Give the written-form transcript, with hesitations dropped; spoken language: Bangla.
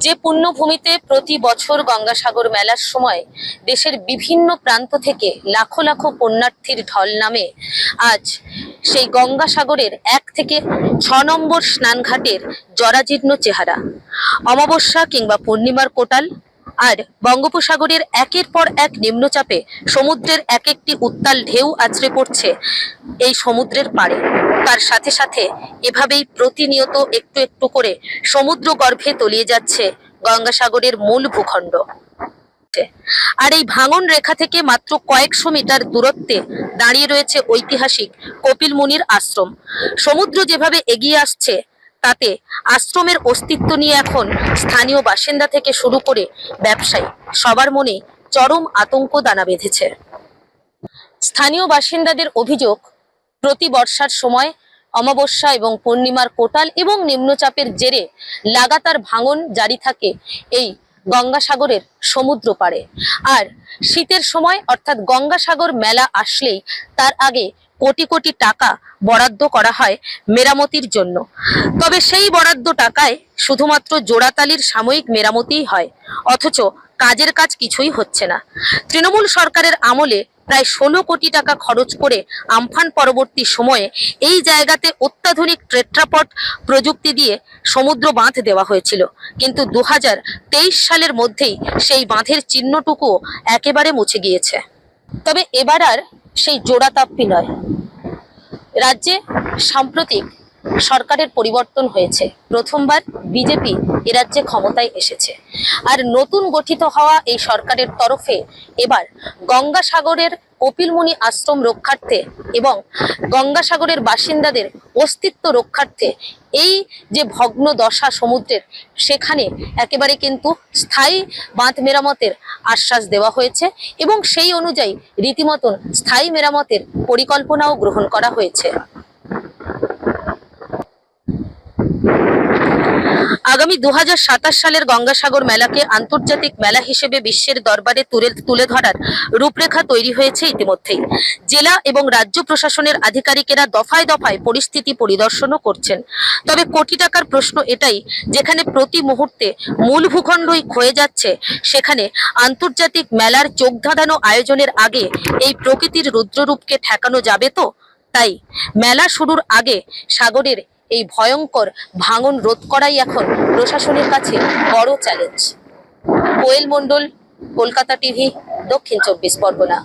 যে পুণ্যভূমিতে প্রতি বছর গঙ্গাসাগর মেলার সময় দেশের বিভিন্ন প্রান্ত থেকে লাখো লাখো পুণ্যার্থীর ঢল নামে, আজ সেই গঙ্গাসাগরের 1 থেকে 6 নম্বর স্নানঘাটের জরাজীর্ণ চেহারা। অমাবস্যা কিংবা পূর্ণিমার কোটাল আর বঙ্গোপসাগরের একের পর এক নিম্নচাপে সমুদ্রের এক একটি উত্তাল ঢেউ আছড়ে পড়ছে এই সমুদ্রের পাড়ে। তার সাথে সাথে এভাবেই প্রতিনিয়ত একটু একটু করে সমুদ্র গর্ভে তলিয়ে যাচ্ছে গঙ্গাসাগরের মূল ভূখণ্ড। আর এই ভাঙন রেখা থেকে মাত্র কয়েকশো মিটার দূরত্বে দাঁড়িয়ে রয়েছে ঐতিহাসিক কপিল মুনির আশ্রম। সমুদ্র যেভাবে এগিয়ে আসছে তাতে আশ্রমের অস্তিত্ব নিয়ে এখন স্থানীয় বাসিন্দা থেকে শুরু করে ব্যবসায়ী সবার মনে চরম আতঙ্ক দানা বেঁধেছে। স্থানীয় বাসিন্দাদের অভিযোগ, প্রতি বর্ষার সময় অমাবস্যা এবং পূর্ণিমার কোটাল এবং নিম্নচাপের জেরে লাগাতার ভাঙন জারি থাকে এই গঙ্গাসাগরের সমুদ্র পাড়ে। আর শীতের সময় অর্থাৎ গঙ্গাসাগর মেলা আসলেই তার আগে কোটি কোটি টাকা বরাদ্দ করা হয় মেরামতির জন্য। তবে সেই বরাদ্দ টাকায় শুধুমাত্র জোড়াতালির সাময়িক মেরামতিই হয়, অথচ কাজের কাজ কিছুই হচ্ছে না। তৃণমূল সরকারের আমলে প্রায় 16 কোটি টাকা খরচ করে আমফান পরবর্তী সময়ে এই জায়গাতে অত্যাধুনিক টেট্রাপড প্রযুক্তি দিয়ে সমুদ্র বাঁধ দেওয়া হয়েছিল, কিন্তু 2023 সালের মধ্যেই সেই বাঁধের চিহ্নটুকুও একেবারে মুছে গিয়েছে। তবে এবার আর সেই জোড়াতাপ্পি নয়, রাজ্যে সাম্প্রতিক সরকারের পরিবর্তন হয়েছে। প্রথমবার বিজেপি এ রাজ্যে ক্ষমতায় এসেছে, আর নতুন গঠিত হওয়া এই সরকারের তরফে এবার গঙ্গাসাগরের কপিলমুনি আশ্রম রক্ষার্থে এবং গঙ্গাসাগরের বাসিন্দাদের অস্তিত্ব রক্ষার্থে এই যে ভগ্ন দশা সমুদ্রের, সেখানে একেবারে কিন্তু স্থায়ী বাঁধ মেরামতের আশ্বাস দেওয়া হয়েছে এবং সেই অনুযায়ী রীতিমতন স্থায়ী মেরামতের পরিকল্পনাও গ্রহণ করা হয়েছে। আগামী 2027 সালের গঙ্গাসাগর মেলাকে আন্তর্জাতিক মেলা হিসেবে বিশ্বের দরবারে তুলে ধরার রূপরেখা তৈরি হয়েছে ইতিমধ্যেই। জেলা এবং রাজ্য প্রশাসনের আধিকারিকেরা দফায় দফায় পরিস্থিতি পরিদর্শনও করছেন। তবে কোটি টাকার প্রশ্ন এটাই, যেখানে প্রতি মুহূর্তে মূল ভূখণ্ডই ক্ষয়ে যাচ্ছে, সেখানে আন্তর্জাতিক মেলার চোখ ধাঁধানো আয়োজনের আগে এই প্রকৃতির রুদ্ররূপকে ঠেকানো যাবে তো? তাই মেলা শুরুর আগে সাগরের এই ভয়ঙ্কর ভাঙন রোধ করাই এখন প্রশাসনের কাছে বড় চ্যালেঞ্জ। কোয়েল মণ্ডল, কলকাতা টিভি, দক্ষিণ 24 পরগনা।